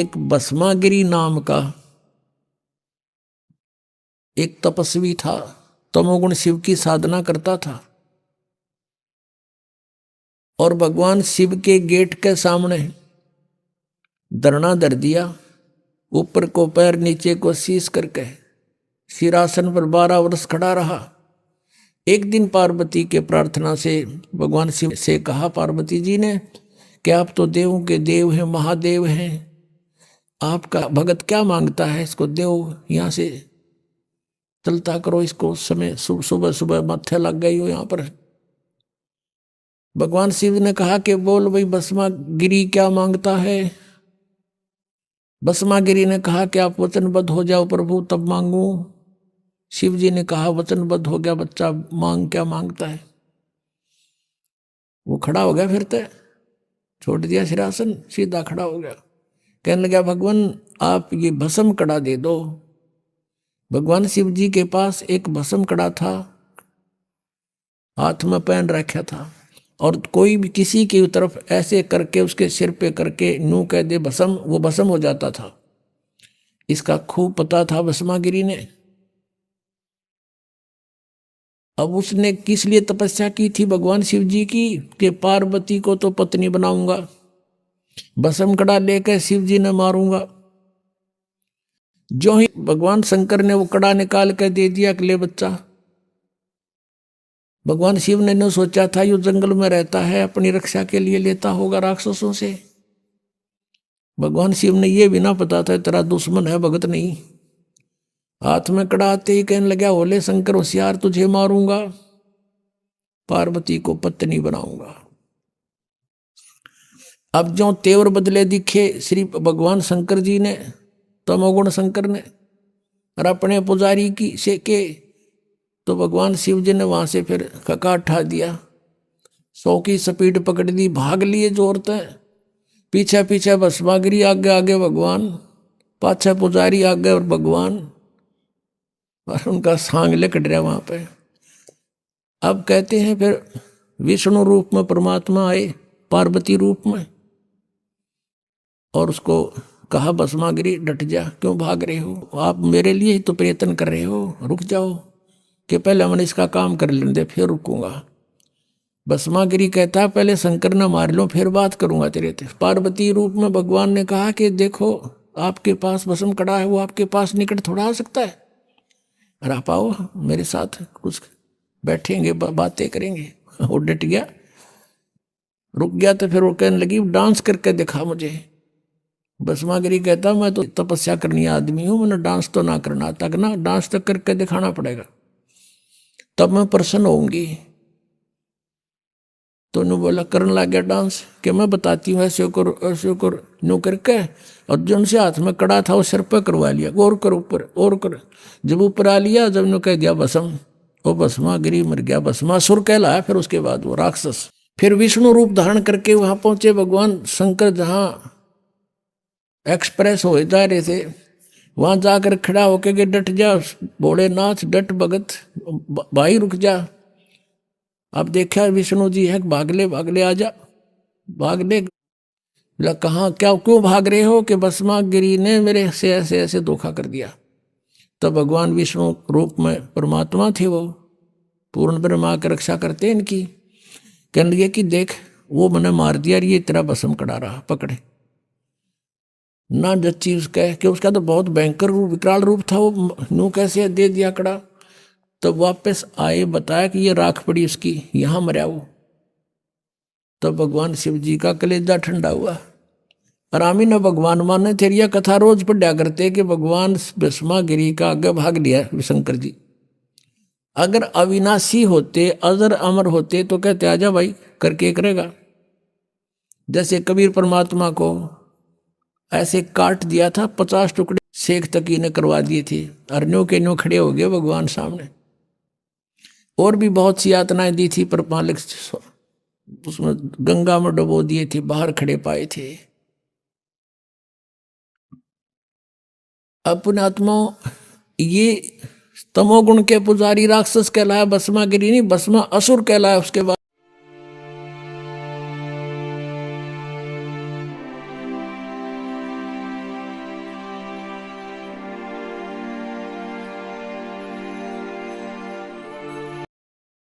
एक भस्मागिरी नाम का एक तपस्वी था, तमोगुण शिव की साधना करता था और भगवान शिव के गेट के सामने धरना धर दिया, ऊपर को पैर नीचे को शीश करके सिरासन पर 12 वर्ष खड़ा रहा। एक दिन पार्वती के प्रार्थना से भगवान शिव से कहा पार्वती जी ने कि आप तो देवों के देव हैं, महादेव हैं, आपका भगत क्या मांगता है, इसको देव यहाँ से चलता करो, इसको समय सुबह सुबह माथे लग गई हो यहाँ पर। भगवान शिव ने कहा कि बोल भाई भस्मागिरी क्या मांगता है। भस्मागिरी ने कहा कि आप वचनबद्ध हो जाओ प्रभु तब मांगू। शिव जी ने कहा वचनबद्ध हो गया बच्चा, मांग क्या मांगता है। वो खड़ा हो गया, फिर तो छोड़ दिया सिरासन, सीधा खड़ा हो गया। कहने लगा भगवान आप ये भस्म कड़ा दे दो। भगवान शिव जी के पास एक भस्म कड़ा था, हाथ में पहन रखा था, और कोई भी किसी की तरफ ऐसे करके उसके सिर पे करके नू कह दे भस्म, वो भस्म हो जाता था। इसका खूब पता था भस्मागिरी ने। अब उसने किस लिए तपस्या की थी भगवान शिव जी की कि पार्वती को तो पत्नी बनाऊंगा, भस्म कड़ा लेकर शिव जी ने मारूंगा। जो ही भगवान शंकर ने वो कड़ा निकाल कर दे दिया कि ले बच्चा, भगवान शिव ने न सोचा था यो जंगल में रहता है, अपनी रक्षा के लिए लेता होगा राक्षसों से। भगवान शिव ने ये भी ना पता था तेरा दुश्मन है, भगत नहीं। हाथ में कड़ा आते ही कहने लगा होले शंकर होशियार, तुझे मारूंगा, पार्वती को पत्नी बनाऊंगा। अब जो तेवर बदले दिखे श्री भगवान शंकर जी ने, तमोगुण शंकर ने, और अपने पुजारी की से के, तो भगवान शिव जी ने वहां से फिर खका उठा दिया, 100 की स्पीड पकड़ दी, भाग लिए जोरते। पीछे पीछे भस्मागिरी, आगे आगे भगवान, पाछे पुजारी, आगे और भगवान, और उनका सांग लेकर रहा वहां पे। अब कहते हैं फिर विष्णु रूप में परमात्मा आए, पार्वती रूप में, और उसको कहा भस्मागिरी डट जा, क्यों भाग रहे हो, आप मेरे लिए ही तो प्रयत्न कर रहे हो, रुक जाओ कि पहले मैंने इसका काम कर लेने दे फिर रुकूंगा। भस्मागिरी कहता पहले शंकर ने मार लो फिर बात करूंगा तेरे से। पार्वती रूप में भगवान ने कहा कि देखो आपके पास भस्म कड़ा है, वो आपके पास निकट थोड़ा आ सकता है, और आप आओ मेरे साथ, कुछ बैठेंगे बातें करेंगे। वो डट गया, रुक गया। तो फिर वो कहने लगी डांस करके दिखा मुझे। भस्मागिरी कहता मैं तो तपस्या करनी आदमी हूं, मैंने डांस तो ना करना, तक ना डांस तक करके दिखाना पड़ेगा तब मैं प्रसन्न होंगी। तो उन्होंने बोला करने लग गया डांस कि मैं बताती हूँ ऐसे करो ऐसे करो, नो करके, और जो उनसे हाथ में कड़ा था वो सिर पर करवा लिया, और कर ऊपर और कर। जब ऊपर आ लिया, जब नो कह दिया भस्म, वो भस्मागिरी मर गया, भस्मासुर कहलाया फिर उसके बाद वो राक्षस। फिर विष्णु रूप धारण करके वहां पहुंचे भगवान शंकर, जहां एक्सप्रेस हो जा रहे थे, वहां जाकर खड़ा होके के डट जा भोलेनाथ, डट भगत भाई रुक जा। अब देखा विष्णु जी है, भागले भागले आ जा, भागले। बोला कहाँ क्या क्यों भाग रहे हो कि भस्मागिरी ने मेरे से ऐसे ऐसे धोखा कर दिया। तब भगवान विष्णु रूप में परमात्मा थे, वो पूर्ण ब्रह्मा की रक्षा करते इनकी। कहने लगे कि देख वो मैंने मार दिया, ये तेरा भस्म कड़ा रहा, पकड़े ना जच्ची उसका, कि उसका तो बहुत भयंकर रूप विकराल रूप था, वो नू कैसे दे दिया कड़ा। तब वापस आए, बताया कि ये राख पड़ी उसकी, यहां मरा वो। तब भगवान शिव जी का कलेजा ठंडा हुआ। और आमी न भगवान माने तेरी यह कथा रोज पढ़ा करते कि भगवान भस्मागिरी का आगे भाग लिया शंकर जी। अगर अविनाशी होते, अजर अमर होते तो कहते आजा भाई, करके करेगा। जैसे कबीर परमात्मा को ऐसे काट दिया था, 50 टुकड़े शेख तकी ने करवा दिए थे, और न्यू के न्यू खड़े हो गए भगवान सामने। और भी बहुत सी यातनाएं दी थी, पर मालिक उसमें गंगा में डुबो दिए थे, बाहर खड़े पाए थे। अपने आत्मा ये तमोगुण के पुजारी राक्षस कहलाया भस्मागिरी, नहीं भस्मा असुर कहलाया उसके बाद।